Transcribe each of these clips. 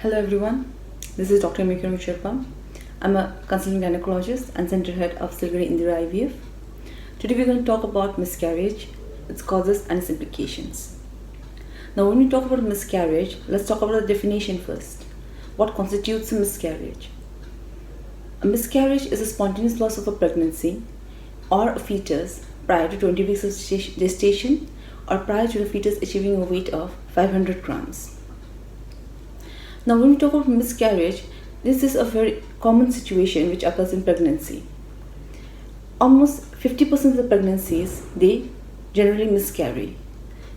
Hello everyone, this is Dr. Mikram Sherpa. I'm a consultant gynecologist and center head of Siliguri Indira IVF. Today we're going to talk about miscarriage, its causes and its implications. Now when we talk about miscarriage, let's talk about the definition first. What constitutes a miscarriage? A miscarriage is a spontaneous loss of a pregnancy or a fetus prior to 20 weeks of gestation or prior to the fetus achieving a weight of 500 grams. Now when we talk about miscarriage, this is a very common situation which occurs in pregnancy. Almost 50% of the pregnancies, they generally miscarry.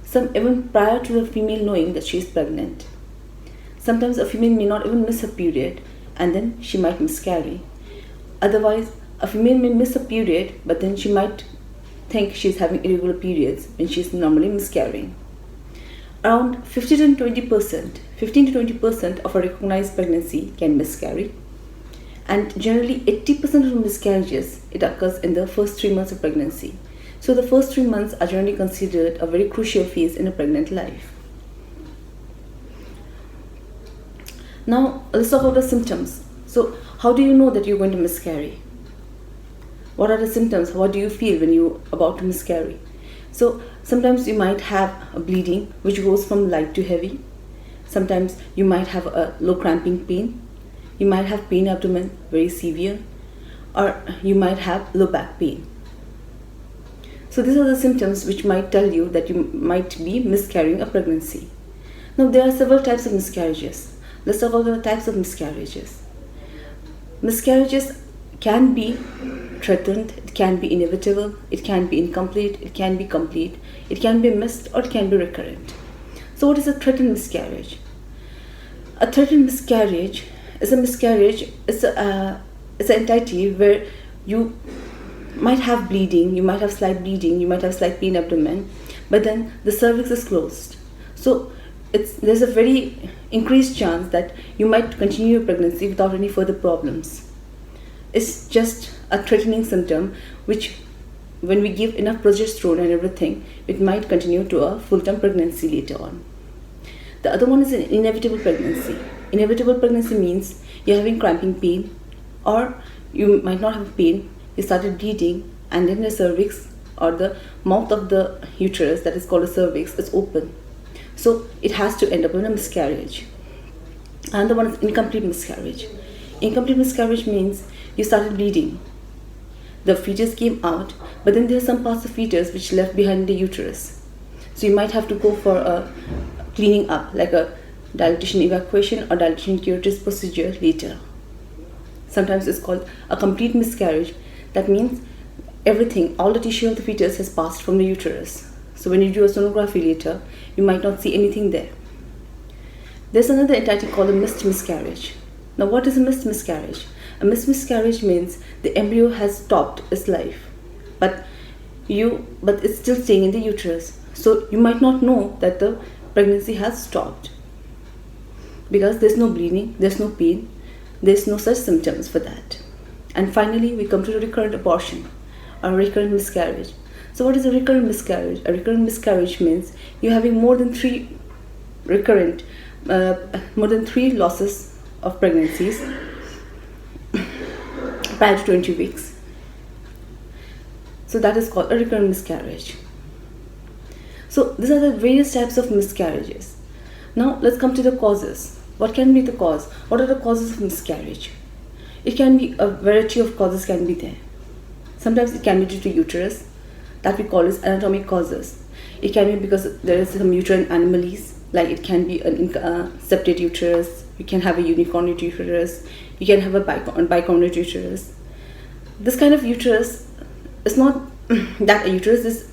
Some even prior to the female knowing that she is pregnant. Sometimes a female may not even miss her period and then she might miscarry. Otherwise, a female may miss a period but then she might think she is having irregular periods when she is normally miscarrying. Around 15 to 20% of a recognized pregnancy can miscarry, and generally 80% of miscarriages, it occurs in the first 3 months of pregnancy. So the first 3 months are generally considered a very crucial phase in a pregnant life. Now let's talk about the symptoms. So how do you know that you're going to miscarry? What are the symptoms? What do you feel when you're about to miscarry? So sometimes you might have a bleeding which goes from light to heavy. Sometimes you might have a low cramping pain. You might have pain abdomen, very severe, or you might have low back pain. So these are the symptoms which might tell you that you might be miscarrying a pregnancy. Now there are several types of miscarriages. Let's talk about the types of miscarriages. Miscarriages can be threatened, it can be inevitable, it can be incomplete, it can be complete, it can be missed, or it can be recurrent. So what is a threatened miscarriage? A threatened miscarriage is an entity where you might have bleeding, you might have slight bleeding, you might have slight pain abdomen, but then the cervix is closed. So there's a very increased chance that you might continue your pregnancy without any further problems. It's just a threatening symptom which, when we give enough progesterone and everything, it might continue to a full-term pregnancy later on. The other one is an inevitable pregnancy. Inevitable pregnancy means you're having cramping pain, or you might not have pain, you started bleeding, and then the cervix or the mouth of the uterus, that is called a cervix, is open. So it has to end up in a miscarriage. Another one is incomplete miscarriage. Incomplete miscarriage means you started bleeding. The fetus came out, but then there are some parts of fetus which left behind the uterus. So you might have to go for a cleaning up, like a dilatation evacuation or dilatation curettage procedure later. Sometimes it's called a complete miscarriage. That means everything, all the tissue of the fetus has passed from the uterus. So when you do a sonography later, you might not see anything there. There's another entity called a missed miscarriage. Now what is a missed miscarriage? A missed miscarriage means the embryo has stopped its life, but it's still staying in the uterus. So you might not know that the pregnancy has stopped because there's no bleeding, there's no pain, there's no such symptoms for that. And finally, we come to the recurrent abortion or recurrent miscarriage. So what is a recurrent miscarriage? A recurrent miscarriage means you're having more than three losses of pregnancies prior to 20 weeks. So that is called a recurrent miscarriage. So these are the various types of miscarriages. Now let's come to the causes. What can be the cause? What are the causes of miscarriage? It can be a variety of causes can be there. Sometimes it can be due to uterus, that we call as anatomic causes. It can be because there is some uterine anomalies, like it can be a septate uterus, you can have a unicornuate uterus, you can have a bicornuate uterus. This kind of uterus is not that a uterus is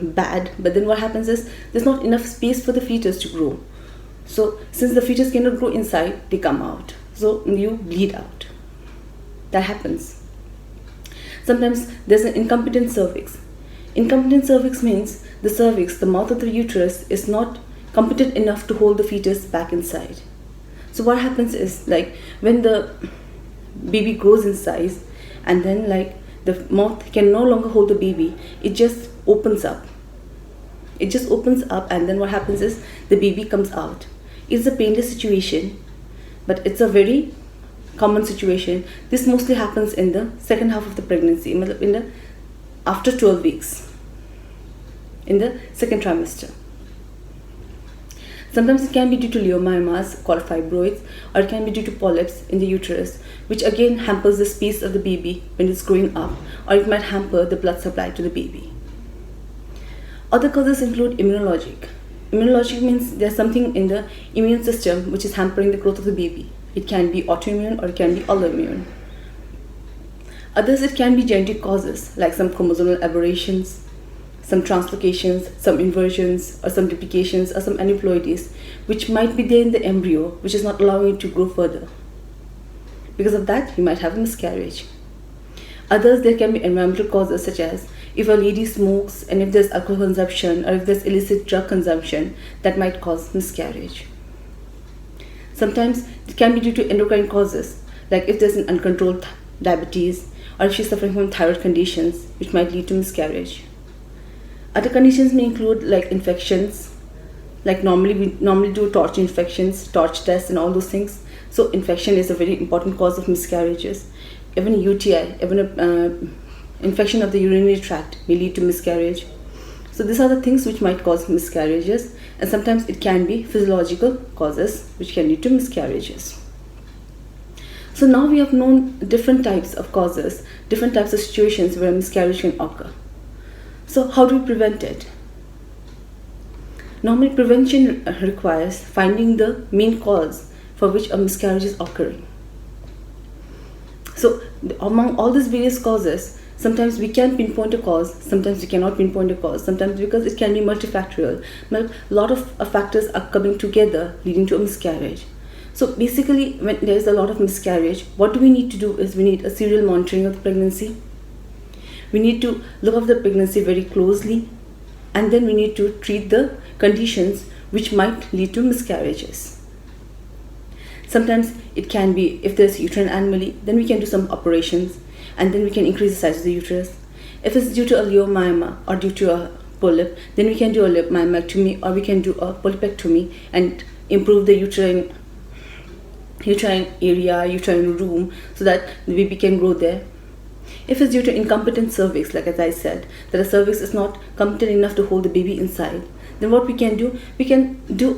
bad, but then what happens is there's not enough space for the fetus to grow. So since the fetus cannot grow inside, they come out. So you bleed out. That happens. Sometimes there's an incompetent cervix. Incompetent cervix means the cervix, the mouth of the uterus, is not competent enough to hold the fetus back inside. So what happens is, like, when the baby grows in size and then like the mouth can no longer hold the baby, it just opens up. It just opens up, and then what happens is the baby comes out. It's a painless situation. but it's a very common situation. This mostly happens in the second half of the pregnancy, after 12 weeks, in the second trimester. Sometimes it can be due to leiomyomas called fibroids, or it can be due to polyps in the uterus, which again hampers the space of the baby when it's growing up, or it might hamper the blood supply to the baby. Other causes include immunologic. Immunologic means there's something in the immune system which is hampering the growth of the baby. It can be autoimmune or it can be autoimmune. Others, it can be genetic causes like some chromosomal aberrations, some translocations, some inversions, or some duplications, or some aneuploidies, which might be there in the embryo, which is not allowing it to grow further. Because of that, you might have a miscarriage. Others, there can be environmental causes, such as if a lady smokes and if there's alcohol consumption or if there's illicit drug consumption, that might cause miscarriage. Sometimes it can be due to endocrine causes, like if there's an uncontrolled diabetes or if she's suffering from thyroid conditions, which might lead to miscarriage. Other conditions may include like infections, like we normally do torch infections, torch tests and all those things. So infection is a very important cause of miscarriages. Even a UTI, even a infection of the urinary tract may lead to miscarriage. So these are the things which might cause miscarriages, and sometimes it can be physiological causes which can lead to miscarriages. So now we have known different types of causes, different types of situations where miscarriage can occur. So how do we prevent it? Normally prevention requires finding the main cause for which a miscarriage is occurring. So among all these various causes, sometimes we can pinpoint a cause, sometimes we cannot pinpoint a cause, sometimes because it can be multifactorial. A lot of factors are coming together leading to a miscarriage. So basically, when there is a lot of miscarriage, what do we need to do is we need a serial monitoring of the pregnancy. We need to look at the pregnancy very closely, and then we need to treat the conditions which might lead to miscarriages. Sometimes it can be, if there's uterine anomaly, then we can do some operations and then we can increase the size of the uterus. If it's due to a leiomyoma or due to a polyp, then we can do a myomectomy or we can do a polypectomy and improve the uterine area, uterine room, so that the baby can grow there. If it's due to incompetent cervix, like as I said, that the cervix is not competent enough to hold the baby inside, then what we can do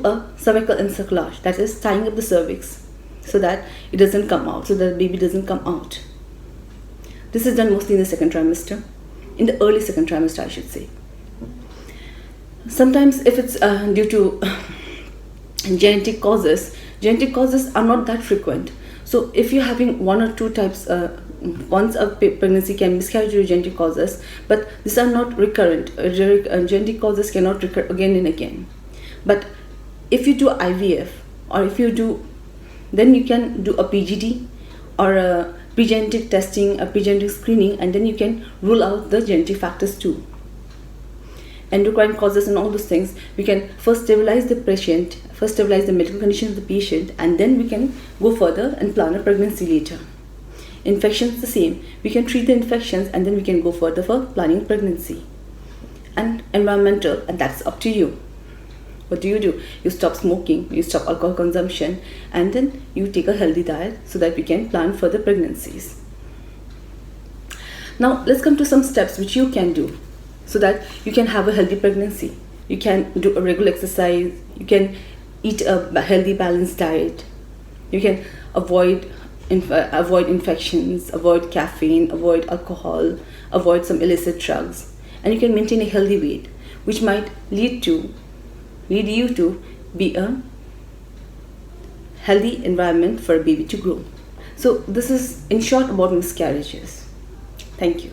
a cervical encerclage, that is tying up the cervix so that it doesn't come out, so that the baby doesn't come out. This is done mostly in the second trimester, in the early second trimester, I should say. Sometimes if it's due to genetic causes are not that frequent. So if you're having one or two types, once a pregnancy can miscarry due to genetic causes, but these are not recurrent. Genetic causes cannot recur again and again. But if you do IVF, or if you do, then you can do a PGD or a pre-genetic testing, a pre-genetic screening, and then you can rule out the genetic factors too. Endocrine causes and all those things, we can first stabilize the patient, first stabilize the medical condition of the patient, and then we can go further and plan a pregnancy later. Infections the same, we can treat the infections and then we can go further for planning pregnancy. And environmental, and that's up to you. What do? You stop smoking, you stop alcohol consumption, and then you take a healthy diet so that we can plan further pregnancies. Now let's come to some steps which you can do so that you can have a healthy pregnancy. You can do a regular exercise, you can eat a healthy balanced diet, you can avoid infections, avoid caffeine, avoid alcohol, avoid some illicit drugs, and you can maintain a healthy weight, which might lead you to be a healthy environment for a baby to grow. So this is in short about miscarriages. Thank you.